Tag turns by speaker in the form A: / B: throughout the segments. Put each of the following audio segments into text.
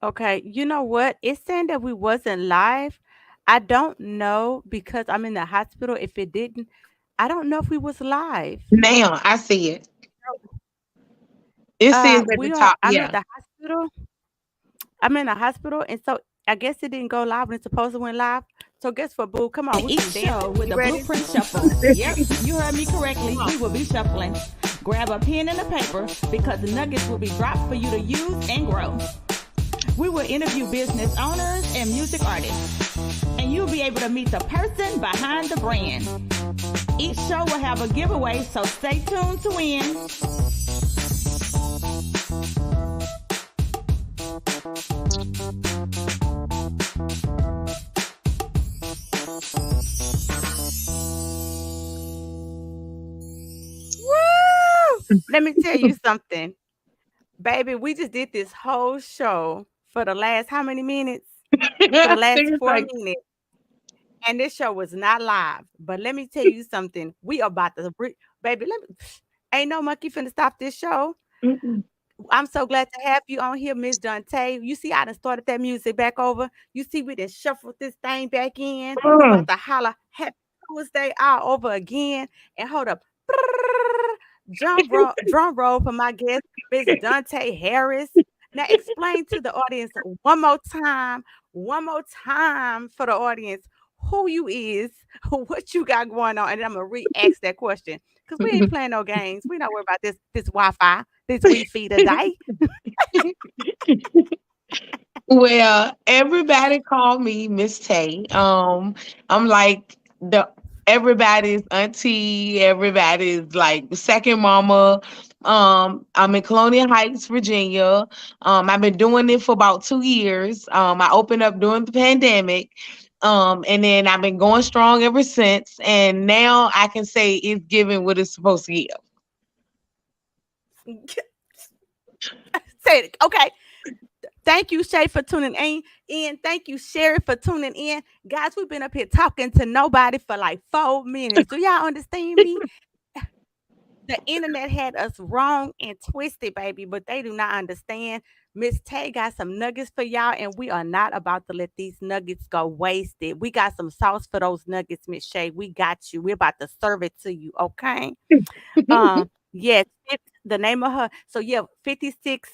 A: Okay, you know what? It's saying that we wasn't live. I don't know because I'm in the hospital. If it didn't, I don't know if we was live.
B: Now I see it. It says at the
A: We are.
B: top.
A: I'm at
B: Yeah.
A: the hospital. I'm in the hospital, and so I guess it didn't go live when it's supposed to went live. So guess what, boo? Come on, we
C: Each
A: finna dance.
C: show with
A: You
C: the
A: ready?
C: Blueprint Shuffle. Yep, you heard me correctly.
A: Come on.
C: We will be shuffling. Grab a pen and a paper because the nuggets will be dropped for you to use and grow. We will interview business owners and music artists, and you'll be able to meet the person behind the brand. Each show will have a giveaway, so stay tuned to win.
A: Woo! Let me tell you something, baby. We just did this whole show for the last how many minutes? For the
B: I
A: last
B: think it's
A: 4
B: like
A: minutes. And this show was not live. But let me tell you something. We about to baby, let me ain't no monkey finna stop this show.
B: mm-mm.
A: I'm so glad to have you on here, Miss Dontae. You see, I done started that music back over. You see, we done shuffled this thing back in. We
B: Mm.
A: about to holler Happy Tuesday all over again. And hold up. Drum roll for my guest, Miss Dontae Harris. Now explain to the audience one more time for the audience who you is, what you got going on, and then I'm gonna re-ask that question because we ain't playing no games. We not worried about this Wi-Fi, this Wi-Fi today.
B: Well, everybody call me Miss Tay. I'm like the everybody's auntie, everybody's like second mama. I'm in Colonial Heights, Virginia. I've been doing it for about 2 years. I opened up during the pandemic. And then I've been going strong ever since. And now I can say it's giving what it's supposed to give.
A: Say it, okay. Thank you, Shay, for tuning in. Thank you, Sherry, for tuning in. Guys, we've been up here talking to nobody for like 4 minutes. Do y'all understand me? The internet had us wrong and twisted, baby, but they do not understand. Miss Tay got some nuggets for y'all, and we are not about to let these nuggets go wasted. We got some sauce for those nuggets, Miss Shay. We got you. We're about to serve it to you, okay? Yes, the name of her. So yeah, 56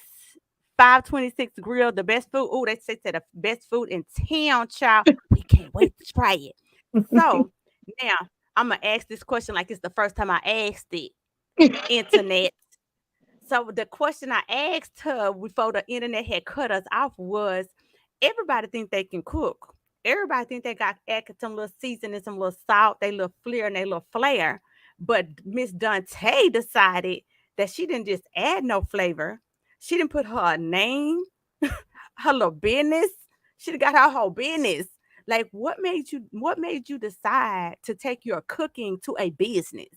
A: 526 Grill, the best food. Oh, they say the best food in town, child. We can't wait to try it. So now I'm gonna ask this question like it's the first time I asked it. Internet. So the question I asked her before the internet had cut us off was, everybody think they can cook. Everybody think they got add some little seasoning, some little salt, they little flair and they little flair. But Miss Dante decided that she didn't just add no flavor. She didn't put her name, her little business. She done got her whole business. Like what made you decide to take your cooking to a business?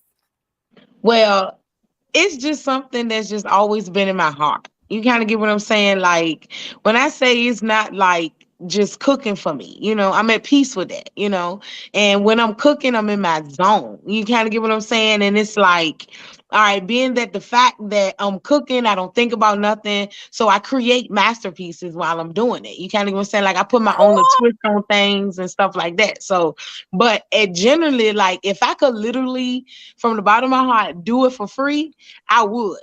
B: Well, it's just something that's just always been in my heart. You kind of get what I'm saying? Like when I say it's not like just cooking for me, I'm at peace with that, And when I'm cooking, I'm in my zone. You kind of get what I'm saying? And it's like, all right, being that the fact that I'm cooking, I don't think about nothing. So I create masterpieces while I'm doing it. You kind of get what I'm saying? Like I put my own little twist on things and stuff like that. So, but it generally, like if I could literally from the bottom of my heart do it for free, I would.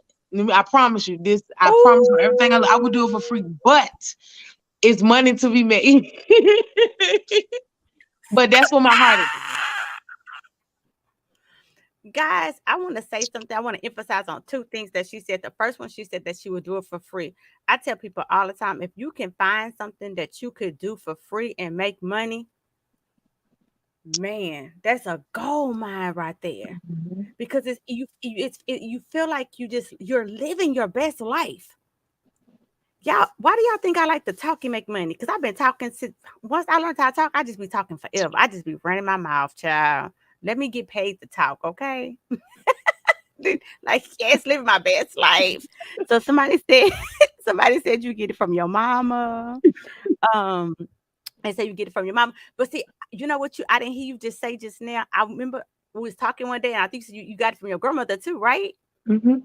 B: I promise you this. I promise you everything. I would do it for free, but it's money to be made. But that's what my heart is.
A: Guys, I want to say something. I want to emphasize on two things that she said. The first one, she said that she would do it for free. I tell people all the time, if you can find something that you could do for free and make money, man, that's a gold mine right there.
B: Mhm.
A: Because you feel like you're living your best life. Y'all, why do y'all think I like to talk and make money? Because I've been talking since once I learned how to talk, I just be talking forever. I just be running my mouth, child. Let me get paid to talk, okay? Like, yes, living my best life. So somebody said, somebody said you get it from your mama. Um, they say you get it from your mama. But see, you know what I didn't hear you just say just now. I remember we was talking one day, and I think you got it from your grandmother too, right?
B: Mhm.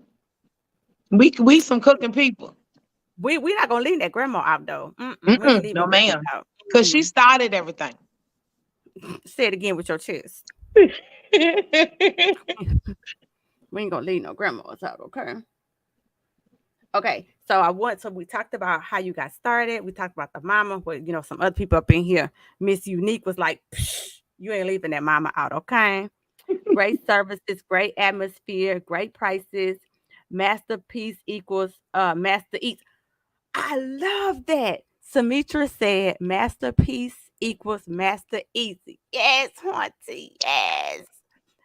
B: We some cooking people.
A: We not gonna leave that grandma out though. We ain't
B: Mm-mm,
A: leaving
B: no,
A: grandma
B: ma'am.
A: out.
B: Because she started everything.
A: Say it again with your chest. We ain't gonna leave no grandmas out, okay? Okay, so we talked about how you got started. We talked about the mama, but some other people up in here. Miss Unique was like, "Psh, you ain't leaving that mama out, okay? Great services, great atmosphere, great prices. Masterpiece equals master eats. I love that. Sumitra said masterpiece equals master easy. Yes, Hauntie. Yes.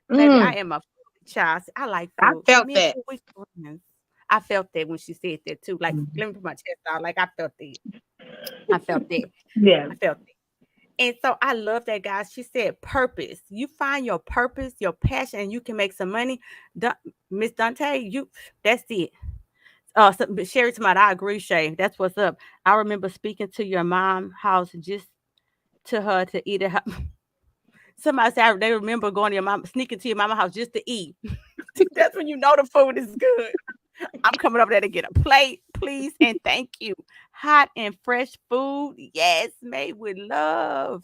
A: Baby, I
B: Mm,
A: am a foodie child. I like
B: I
A: food.
B: felt
A: Me and
B: that.
A: food, we friends. I felt that when she said that too. Like,
B: Mhm.
A: let me put my chest out. Like, I felt that. I felt that.
B: Yeah.
A: I felt that. And so I love that, guys. She said purpose. You find your purpose, your passion, and you can make some money. Miss Dante, that's it. But Sherry tomorrow, I agree, Shay. That's what's up. I remember speaking to your mom house just to her to eat at her. Somebody said they remember going to your mom, sneaking to your mama house just to eat. That's when you know the food is good. I'm coming over there to get a plate, please, and thank you. Hot and fresh food, yes, made with love.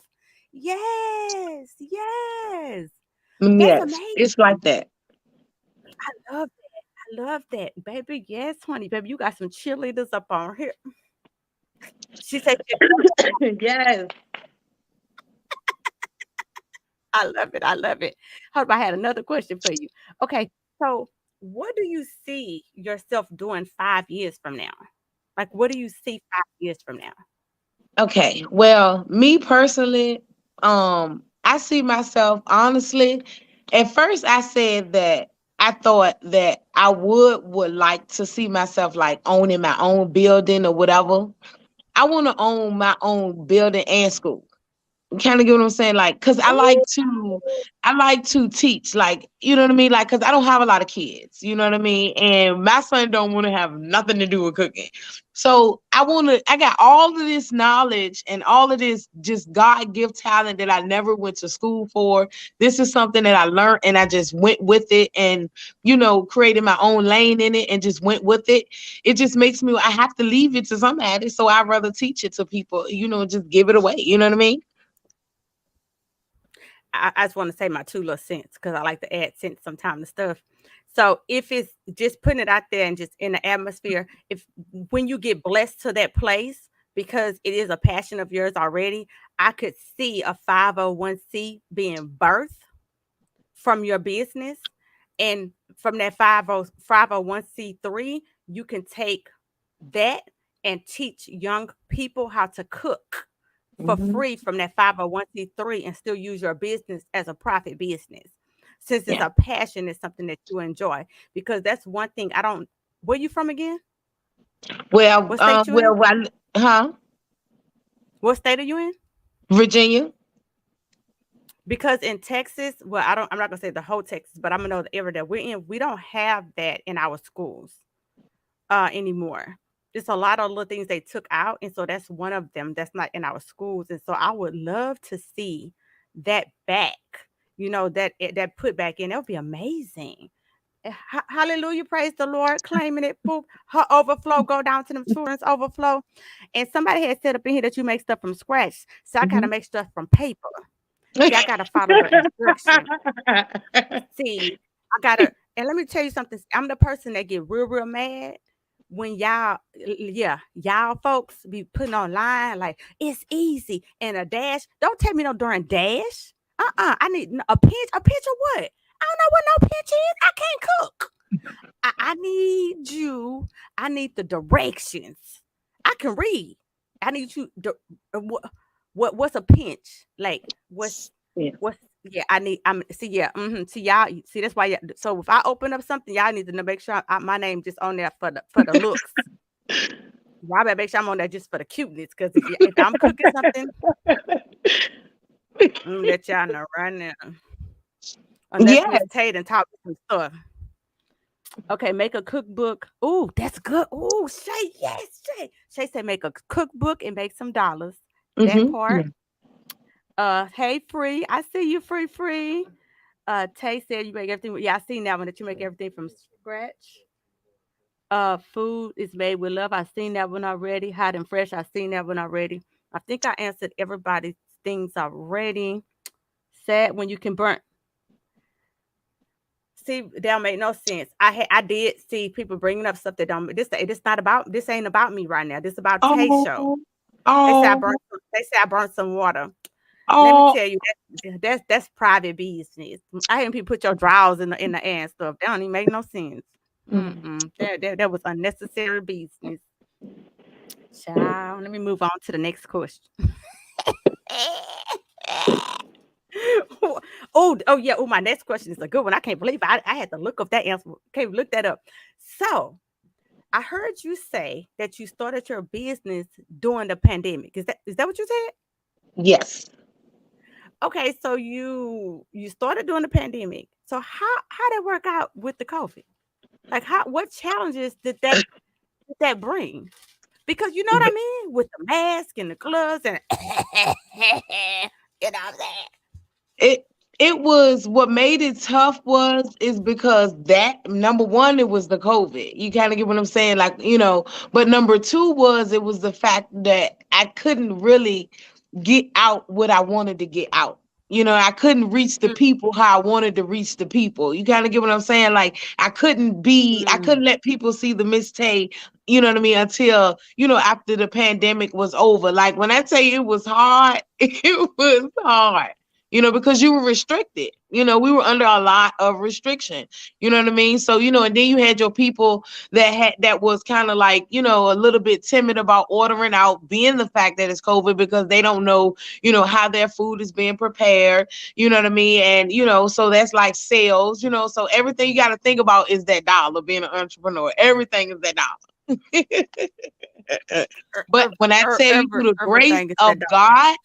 A: Yes, yes. That's
B: Yes,
A: amazing.
B: it's like that.
A: I love that. I love that, baby. Yes, honey, baby. You got some cheerleaders up on here. She said,
B: Yes.
A: I love it. I love it. Hope I had another question for you. Okay, so what do you see yourself doing 5 years from now? Like, what do you see 5 years from now?
B: Okay. Well, me personally, I see myself honestly. At first, I said that I thought that I would like to see myself like owning my own building or whatever. I want to own my own building and school. Kind of get what I'm saying? Like, cause
A: Ooh,
B: I like to teach, like, you know what I mean? Like, cause I don't have a lot of kids, you know what I mean? And my son don't want to have nothing to do with cooking. So I got all of this knowledge and all of this just God give talent that I never went to school for. This is something that I learned and I just went with it and, created my own lane in it and just went with it. It just makes me, I have to leave it to somebody. So I'd rather teach it to people, just give it away. You know what I mean?
A: I just want to say my 2 little cents because I like to add cents sometime to stuff. So if it's just putting it out there and just in the atmosphere, if when you get blessed to that place, because it is a passion of yours already, I could see a 501c being birthed from your business. And from that 501c3, you can take that and teach young people how to cook for
B: Mhm.
A: free from that 501c3 and still use your business as a profit business. Since it's
B: Yeah.
A: a passion, it's something that you enjoy. Because that's one thing I don't. Where you from again?
B: Well,
A: What state you in?
B: huh?
A: What state are you in?
B: Virginia.
A: Because in Texas, well, I'm not gonna say the whole Texas, but I'm gonna know the area that we're in. We don't have that in our schools anymore. There's a lot of little things they took out, and so that's one of them that's not in our schools. And so I would love to see that back. That put back in. That would be amazing. Hallelujah, praise the Lord, claiming it. Boop, her overflow go down to them children's overflow. And somebody had said up in here that you make stuff from scratch. So I gotta
B: Mhm.
A: make stuff from paper. See, I gotta follow the instruction. See, I gotta, and let me tell you something. I'm the person that get real, real mad when y'all folks be putting online like it's easy and a dash. Don't tell me no darn dash. I need a pinch. A pinch of what? I don't know what no pinch is. I can't cook. I need you. I need the directions. I can read. I need you. What's a pinch? Like
B: Yeah.
A: what's yeah? I need. I'm see. Yeah. See y'all. See that's why. So if I open up something, y'all need to make sure my name just on there for the looks. Y'all better make sure I'm on there just for the cuteness. Because if I'm cooking something, let y'all know right now. Unless Miss
B: Yes.
A: Tate and taught me some stuff. Okay, make a cookbook. Ooh, that's good. Ooh, Shay, yes, Shay. Shay said make a cookbook and make some dollars. That
B: Yeah.
A: part. Hey, free. I see you, free. Tay said you make everything. Yeah, I seen that one that you make everything from scratch. Food is made with love. I seen that one already. Hot and fresh. I seen that one already. I think I answered everybody's things already. Sad when you can burn. See, that don't make no sense. I did see people bringing up stuff that don't. This not about. This ain't about me right now. This about Tay show.
B: Oh,
A: They say I
B: oh,
A: burnt. They say I burnt some water. Let me
B: oh.
A: tell you, that's private business. I hear people put your drawers in the air and stuff. That don't even make no sense.
B: Mm.
A: That was unnecessary business. Child, let me move on to the next question. Oh yeah. Oh, my next question is a good one. I can't believe I had to look up that answer. Can't look that up. So I heard you say that you started your business during the pandemic. Is that what you said?
B: Yes.
A: Okay, so you started during the pandemic. So how did work out with the COVID? Like what challenges did that bring? Because you know what I mean? With the mask and the gloves and you know what I'm saying?
B: It it was what made it tough was is because that number one, it was the COVID. You kind of get what I'm saying, like, but number two was it was the fact that I couldn't really get out what I wanted to get out. I couldn't reach the people how I wanted to reach the people. You kind of get what I'm saying? Like I
A: Mm,
B: couldn't let people see the Miss Tay, you know what I mean, until, after the pandemic was over. Like when I tell you it was hard, it was hard. Because you were restricted. We were under a lot of restriction. You know what I mean? So, and then you had your people that was kind of like, a little bit timid about ordering out, being the fact that it's COVID because they don't know, how their food is being prepared. You know what I mean? And, so that's like sales, so everything you got to think about is that dollar, being an entrepreneur. Everything is that dollar. But when I tell you through
A: everything is that dollar.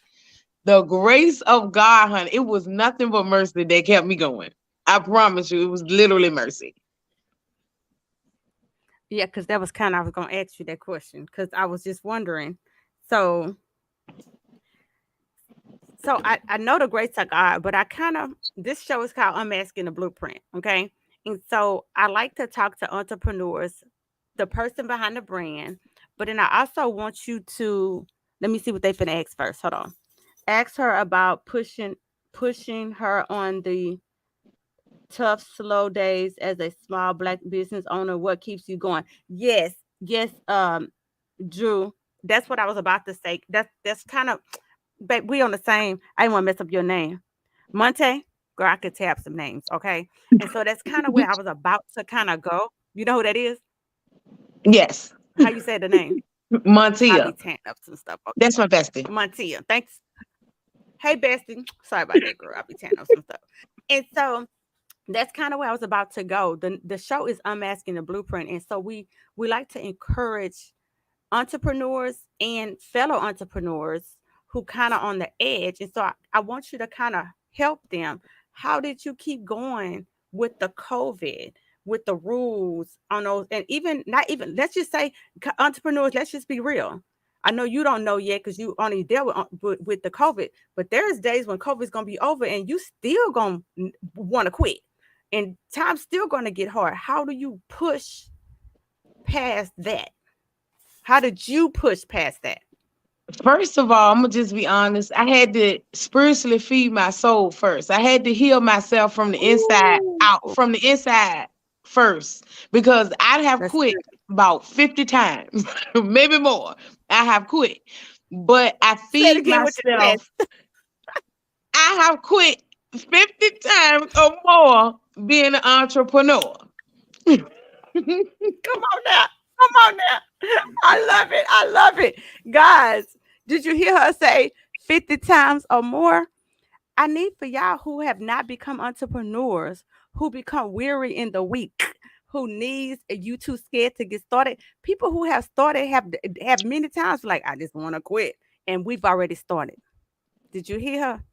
B: the grace of God, honey, it was nothing but mercy that kept me going. I promise you, it was literally mercy.
A: Yeah, because that was kind of I was gonna ask you that question because I was just wondering. So so I know the grace of God, but I kind of this show is called Unmasking the Blueprint, okay? And so I like to talk to entrepreneurs, the person behind the brand, but then I also want you to let me see what they finna ask first. Hold on. Ask her about pushing her on the tough, slow days as a small black business owner. What keeps you going? Yes, yes, Drew. That's what I was about to say. That's kind of but we on the same. I didn't want to mess up your name. Monte, girl, I could tap some names, okay? And so that's kind of where I was about to kind of go. You know who that is?
B: Yes.
A: How you say the name? I be
B: Montia.
A: tanning up some stuff. Okay.
B: That's my bestie.
A: Montia. Thanks. Hey, bestie. Sorry about that, girl. I be tanning up some stuff. And so that's kind of where I was about to go. The show is Unmasking the Blueprint. And so we like to encourage entrepreneurs and fellow entrepreneurs who kind of on the edge. And so I want you to kind of help them. How did you keep going with the COVID, with the rules on those? And even not even, let's just say entrepreneurs, let's just be real. I know you don't know yet because you only dealt with the COVID, but there's days when COVID is going to be over and you still going to want to quit. And time's still going to get hard. How do you push past that? How did you push past that?
B: First of all, I'm gonna just be honest. I had to spiritually feed my soul first. I had to heal myself from the inside
A: Ooh,
B: out, from the inside first, because I'd have
A: that's
B: quit
A: good.
B: about 50 times, maybe more. I have quit, but I
A: Say it
B: feed
A: again with your chest.
B: myself. I have quit 50 times or more being an entrepreneur.
A: Come on now. Come on now. I love it. I love it. Guys, did you hear her say 50 times or more? I need for y'all who have not become entrepreneurs, who become weary in the week, who needs you too scared to get started. People who have started have many times like I just want to quit, and we've already started. Did you hear her?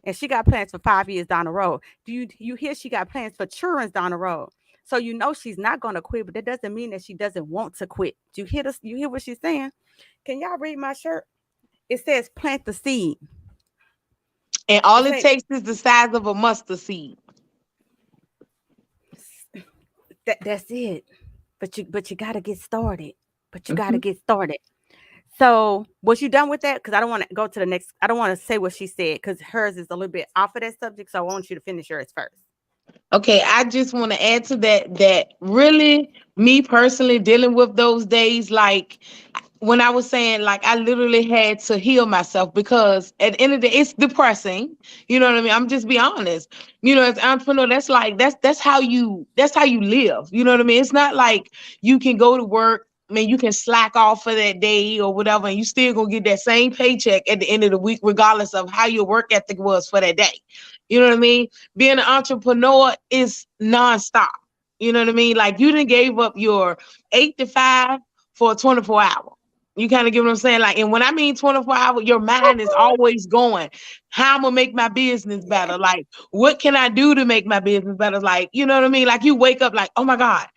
A: And she got plans for 5 years down the road. Do you hear she got plans for children down the road? So you know she's not gonna quit, but that doesn't mean that she doesn't want to quit. Do you hear this? You hear what she's saying? Can y'all read my shirt? It says plant the seed.
B: And all
A: It
B: it
A: says
B: takes is the size of a mustard seed.
A: that's it. but you got to get started. But you got to
B: Mhm.
A: get started. So, was you done with that? Because I don't want to go to the next. I don't want to say what she said because hers is a little bit off of that subject. So I want you to finish yours first.
B: Okay, I just want to add to that that really me personally dealing with those days, like when I was saying, like, I literally had to heal myself because at the end of the day it's depressing. You know what I mean? I'm just be honest. You know, as an entrepreneur, that's like that's how you live. You know what I mean? It's not like you can go to work. I mean, you can slack off for that day or whatever, and you still gonna get that same paycheck at the end of the week, regardless of how your work ethic was for that day. You know what I mean? Being an entrepreneur is nonstop. You know what I mean? Like you done gave up your 8 to 5 for a 24 hour. You kind of get what I'm saying? Like, and when I mean 24 hours, your mind is always going, how I'm gonna make my business better? Like, what can I do to make my business better? Like, you know what I mean? Like you wake up like, oh my God,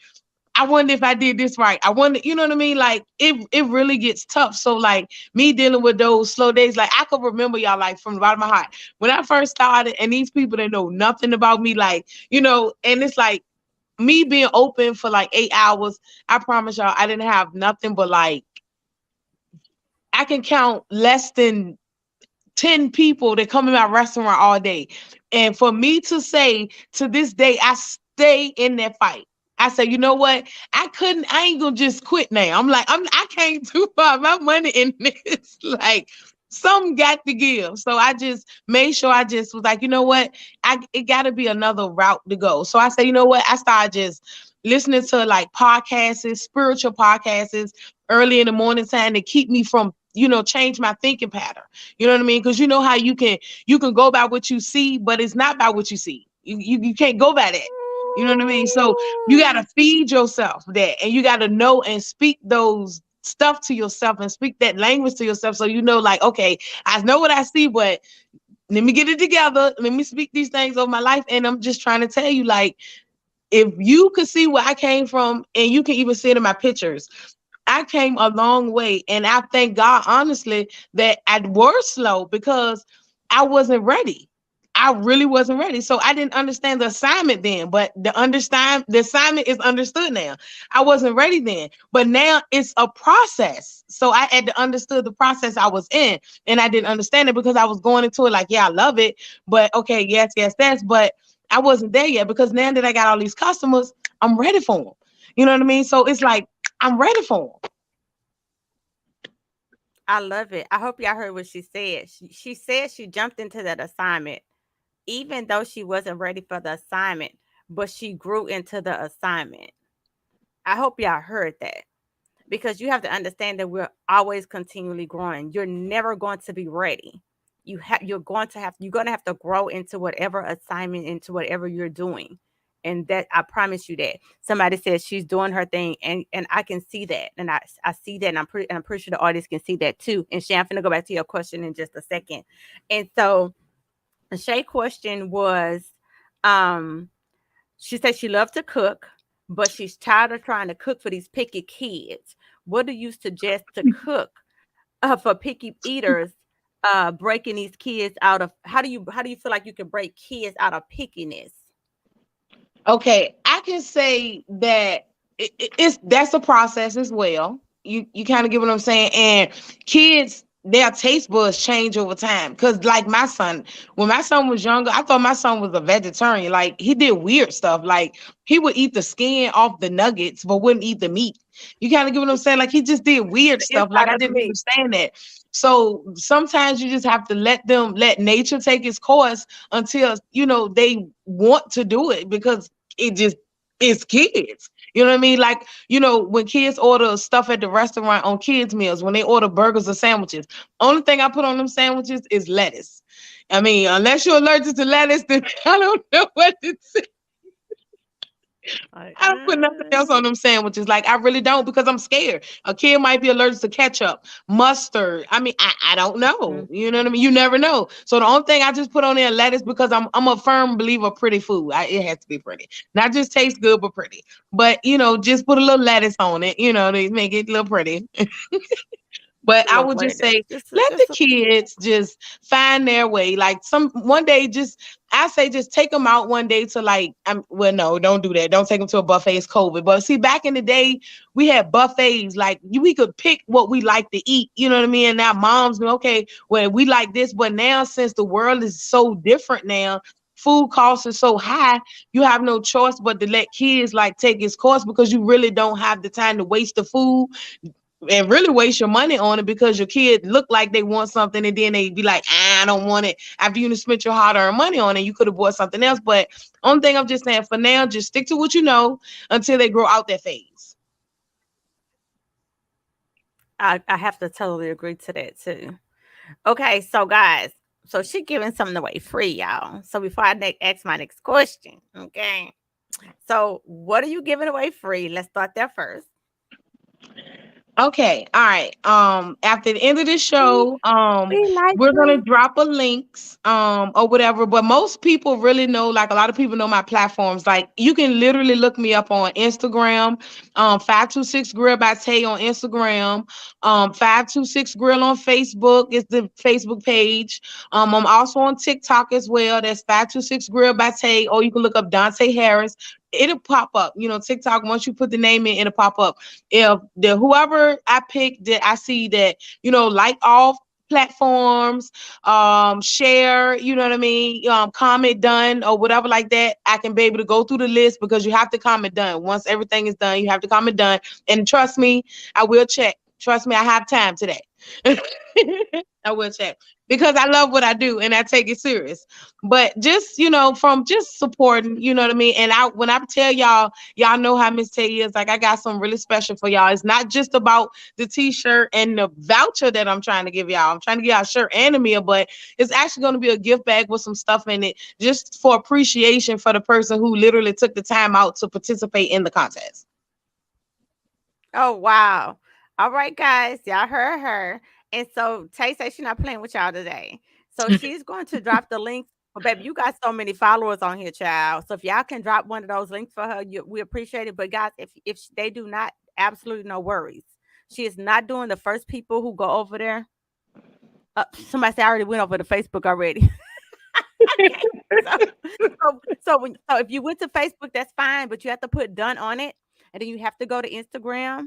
B: I wonder if I did this right. I wonder, you know what I mean? Like it really gets tough. So like me dealing with those slow days, like I could remember y'all like from the bottom of my heart. When I first started and these people that know nothing about me, like, you know, and it's like me being open for like 8 hours, I promise y'all I didn't have nothing but like I can count less than 10 people that come in my restaurant all day. And for me to say to this day, I stay in that fight. I say, you know what? I ain't gonna just quit now. I can't do my money in this. Like, something got to give. So I just made sure I just was like, you know what? It gotta be another route to go. So I said, you know what? I started just listening to like podcasts, spiritual podcasts early in the morning time to keep me from, change my thinking pattern. You know what I mean? Because you know how you can go by what you see, but it's not by what you see. You can't go by that. You know what I mean? So you gotta feed yourself that, and you gotta know and speak those stuff to yourself and speak that language to yourself. So you know, like, okay, I know what I see, but let me get it together. Let me speak these things over my life. And I'm just trying to tell you, like, if you could see where I came from, and you can even see it in my pictures, I came a long way. And I thank God, honestly, that I was slow because I wasn't ready. I really wasn't ready. So I didn't understand the assignment then, but the assignment is understood now. I wasn't ready then, but now it's a process. So I had to understood the process I was in, and I didn't understand it because I was going into it like, yeah, I love it, but okay, yes, yes, that's, but I wasn't there yet because now that I got all these customers, I'm ready for them. You know what I mean? So it's like, I'm ready for them.
A: I love it. I hope y'all heard what she said. She said she jumped into that assignment, even though she wasn't ready for the assignment, but she grew into the assignment. I hope y'all heard that because you have to understand that we're always continually growing. You're never going to be ready. You're going to have to grow into whatever assignment, into whatever you're doing. And that, I promise you that. Somebody says she's doing her thing, and I can see that. And I see that, and I'm pretty sure the audience can see that too. And Shay, I'm gonna go back to your question in just a second. And so the Shay question was, um, she said she loved to cook, but she's tired of trying to cook for these picky kids. What do you suggest to cook for picky eaters? Breaking these kids out of, how do you feel like you can break kids out of pickiness?
B: Okay, I can say that it's that's a process as well. You kind of get what I'm saying, and kids, their taste buds change over time. Cause like my son, when my son was younger, I thought my son was a vegetarian. Like he did weird stuff. Like he would eat the skin off the nuggets, but wouldn't eat the meat. You kind of get what I'm saying? Like he just did weird
A: The
B: stuff. Like
A: inside
B: I
A: of the
B: didn't
A: meat.
B: understand that. So sometimes you just have to let nature take its course until they want to do it, because it just is kids. You know what I mean? Like, when kids order stuff at the restaurant on kids' meals, when they order burgers or sandwiches, only thing I put on them sandwiches is lettuce. I mean, unless you're allergic to lettuce, then I don't know what to say.
A: Like,
B: I don't put nothing else on them sandwiches. Like, I really don't, because I'm scared. A kid might be allergic to ketchup, mustard. I mean, I don't know.
A: mhm.
B: You know what I mean? You never know. So the only thing I just put on there lettuce, because I'm a firm believer of pretty food. It has to be pretty. Not just taste good, but pretty. But just put a little lettuce on it, to make it a little pretty. But
A: A
B: I
A: little
B: would just
A: lettuce.
B: say,
A: Just,
B: let the
A: just a
B: kids just find their way. Like one day, just I say just take them out one day to like, well, no, don't do that. Don't take them to a buffet. It's COVID. But see, back in the day, we had buffets. Like we could pick what we like to eat. You know what I mean? And now moms go, okay, well, we like this. But now, since the world is so different now, food costs are so high, you have no choice but to let kids like take its course, because you really don't have the time to waste the food and really waste your money on it, because your kid look like they want something and then they be like, I don't want it, after you spent your hard-earned money on it. You could have bought something else. But only thing I'm just saying, for now, just stick to what you know until they grow out that phase.
A: I have to totally agree to that too. Okay, so guys, so she giving something away free, y'all. So before I ask my next question, okay. So what are you giving away free? Let's start there first.
B: Okay, all right. After the end of this
A: We
B: show,
A: we like
B: we're gonna
A: free.
B: drop a links, or whatever. But most people really know, like a lot of people know my platforms. Like you can literally look me up on Instagram, 526 Grill by Tay on Instagram, 526 Grill on Facebook is the Facebook page. I'm also on TikTok as well. That's 526 Grill by Tay, or you can look up Dontae Harris. It'll pop up. You know, TikTok, once you put the name in, it'll pop up. If the whoever I pick that I see that, like all platforms, share, you know what I mean, comment done or whatever like that, I can be able to go through the list, because you have to comment done. Once everything is done, you have to comment done. And trust me, I will check. Trust me, I have time today. I will check, because I love what I do and I take it serious. But just, from just supporting, you know what I mean? And when I tell y'all know how Miss Tay is, like I got something really special for y'all. It's not just about the t-shirt and the voucher that I'm trying to give y'all. I'm trying to give y'all a shirt and a meal, but it's actually going to be a gift bag with some stuff in it, just for appreciation for the person who literally took the time out to participate in the contest.
A: Oh wow. All right, guys, y'all heard her. And so Tay says she's not playing with y'all today. So she's going to drop the link. Oh, baby, you got so many followers on here, child. So if y'all can drop one of those links for her, we appreciate it. But guys, if they do not, absolutely no worries. She is not doing the first people who go over there. Somebody said I already went over to Facebook already. Okay. So if you went to Facebook, that's fine, but you have to put done on it, and then you have to go to Instagram.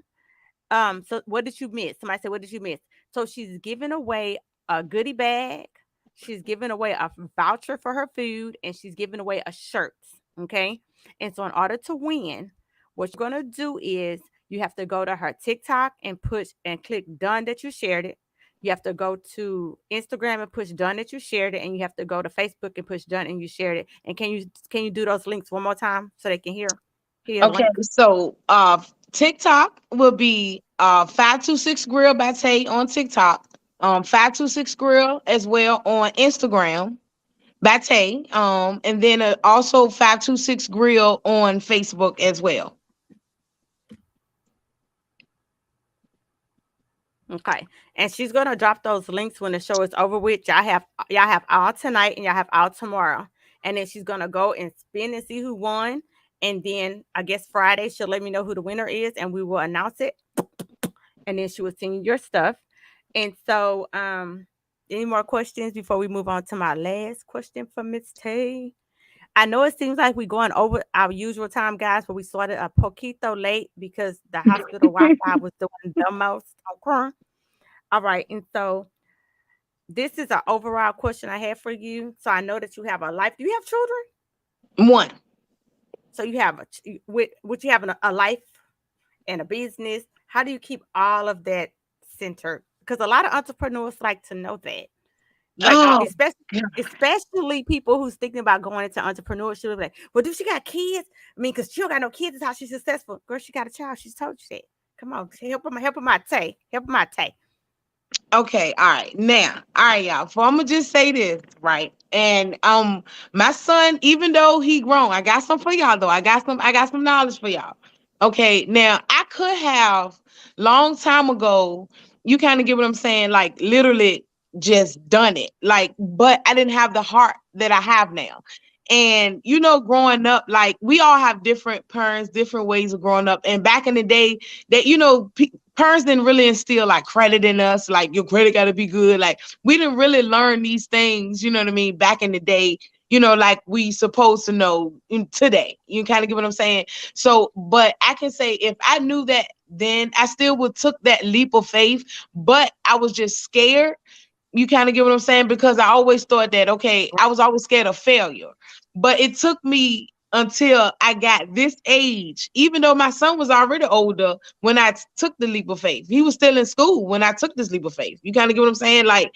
A: So what did you miss? Somebody said, what did you miss? So she's giving away a goodie bag. She's giving away a voucher for her food, and she's giving away a shirt. Okay. And so in order to win, what you're gonna do is you have to go to her TikTok and push and click done that you shared it. You have to go to Instagram and push done that you shared it, and you have to go to Facebook and push done and you shared it. And can you do those links one more time so they can hear the
B: Okay,
A: link?
B: so TikTok will be 526 Grill by Tay on TikTok. 526 Grill as well on Instagram by Tay. And then also 526 Grill on Facebook as well.
A: Okay. And she's gonna drop those links when the show is over with. Y'all have all tonight and y'all have all tomorrow. And then she's gonna go and spin and see who won. And then I guess Friday she'll let me know who the winner is and we will announce it. And then she will send you your stuff. And so any more questions before we move on to my last question for Miss Tay? I know it seems like we're going over our usual time, guys, but we started a poquito late because the hospital Wi-Fi was doing the most. Okay. All right. And so this is an overall question I have for you. So I know that you have a life. Do you have children?
B: One.
A: So you have would you have a life and a business? How do you keep all of that centered? Because a lot of entrepreneurs like to know that. Like
B: Oh,
A: especially people who's thinking about going into entrepreneurship. Like, well, do she got kids? I mean, because she don't got no kids, is how she's successful. Girl, she got a child. She's told you that. Come on, help her my Tay. Help her my Tay.
B: okay, all right. Now, all right, y'all. So I'm gonna just say this, right? And my son, even though he grown, I got some for y'all though. I got some knowledge for y'all. Okay, now I could have long time ago, you kind of get what I'm saying, like literally just done it. Like, but I didn't have the heart that I have now. And growing up, like we all have different parents, different ways of growing up. And back in the day, that parents didn't really instill like credit in us, like your credit got to be good. Like we didn't really learn these things, you know what I mean, back in the day. like we supposed to know today. You kind of get what I'm saying? So, but I can say if I knew that then, I still would took that leap of faith, but I was just scared. You kind of get what I'm saying? Because I always thought that, okay, I was always scared of failure. But it took me until I got this age, even though my son was already older when I took the leap of faith. He was still in school when I took this leap of faith. You kind of get what I'm saying? Like,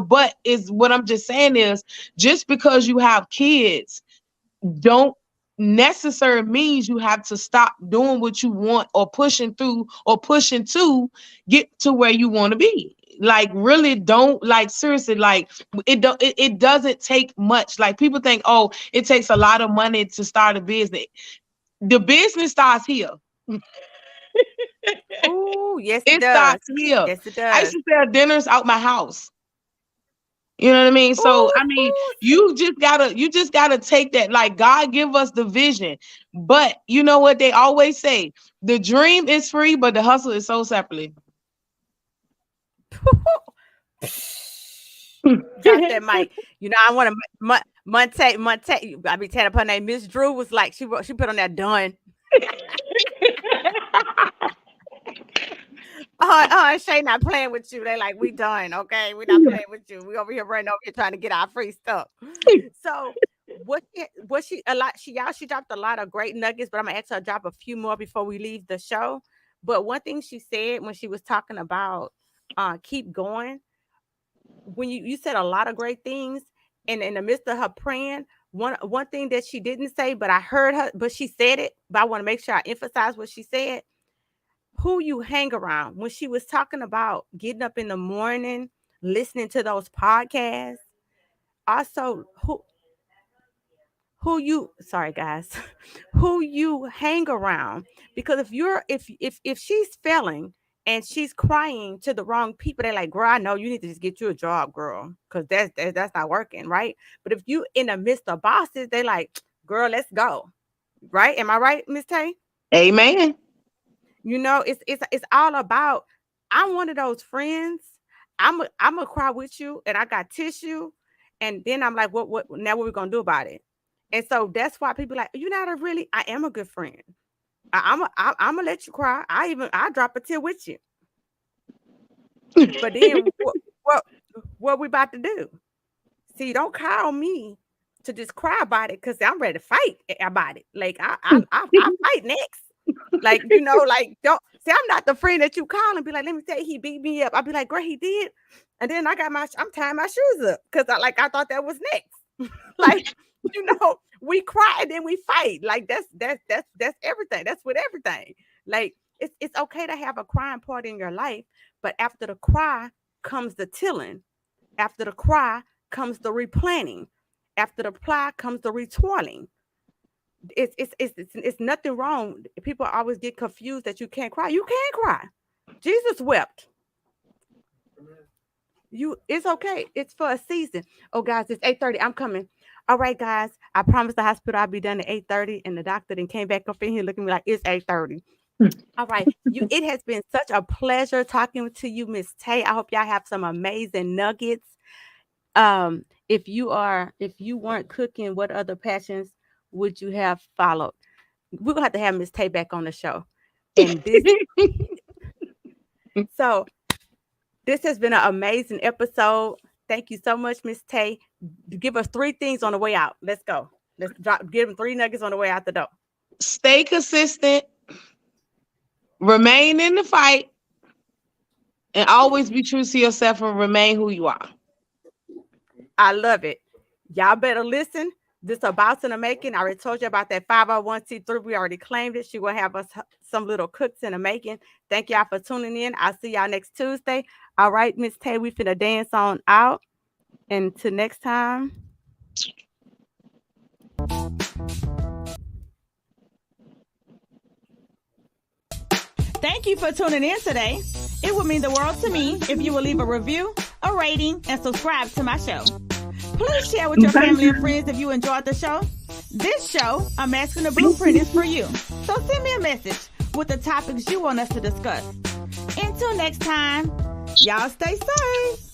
B: but is what I'm just saying is just because you have kids don't necessarily means you have to stop doing what you want or pushing through or pushing to get to where you want to be. Like, really don't, like, seriously, like, it doesn't take much. Like, people think, oh, it takes a lot of money to start a business. The business starts here.
A: Oh, yes,
B: it starts here.
A: Yes, it
B: I
A: does.
B: used to sell dinners out my house. You know what I mean? So, I mean, you just gotta take that. Like, God give us the vision. But you know what they always say? The dream is free, but the hustle is sold separately.
A: Drop that mic. I want to Monte. I be telling her name. Miss Drew was like, she put on that done. Shay not playing with you. They like, we done, okay? We not playing with you. We over here running over here trying to get our free stuff. So she dropped a lot of great nuggets, but I'm gonna ask her to drop a few more before we leave the show. But one thing she said when she was talking about keep going, when you said a lot of great things, and in the midst of her praying, one thing that she didn't say, but I heard her, but she said it, but I want to make sure I emphasize what she said. Who you hang around. When she was talking about getting up in the morning, listening to those podcasts, also who you hang around. Because if she's failing and she's crying to the wrong people, they're like, girl, I know you need to just get you a job, girl, because that's not working, right? But if you in the midst of bosses, they like, girl, let's go, right? Am I right, Miss Tay?
B: Amen.
A: It's all about, I'm one of those friends. I'm gonna cry with you, and I got tissue, and then I'm like, what now? What we gonna do about it? And so that's why people like, you're not I am a good friend. I'm gonna let you cry. I drop a tear with you. But then what we about to do? See, don't call me to just cry about it, because I'm ready to fight about it. Like I fight next. Like, like, don't see, I'm not the friend that you call and be like, let me tell you, he beat me up. I'll be like, great, he did. And then I'm tying my shoes up because I thought that was next. Like, we cry and then we fight. Like, that's everything. That's with everything. Like, it's okay to have a crying part in your life, but after the cry comes the tilling. After the cry comes the replanting. After the cry comes the retoiling. It's nothing wrong. People always get confused that you can't cry. You can cry. Jesus wept. It's okay. It's for a season. Oh, guys, it's 8:30. I'm coming. All right, guys. I promised the hospital I'll be done at 8:30, and the doctor then came back up in here looking at me like it's 8:30. All right. It has been such a pleasure talking to you, Miss Tay. I hope y'all have some amazing nuggets. If you weren't cooking, what other passions would you have followed? We're gonna have to have Miss Tay back on the show. And so this has been an amazing episode. Thank you so much, Miss Tay. Give us 3 things on the way out. Let's go. Let's give them 3 nuggets on the way out the door.
B: Stay consistent, remain in the fight, and always be true to yourself and remain who you are.
A: I love it. Y'all better listen. This about in the making. I already told you about that 501c3. We already claimed it. She will have us some little cooks in the making. Thank y'all for tuning in. I'll see y'all next Tuesday. All right, Miss Tay, we finna dance on out. Until next time.
C: Thank you for tuning in today. It would mean the world to me if you will leave a review, a rating, and subscribe to my show. Please share with your family and friends if you enjoyed the show. This show, A Masculine Blueprint, is for you. So send me a message with the topics you want us to discuss. Until next time, y'all stay safe.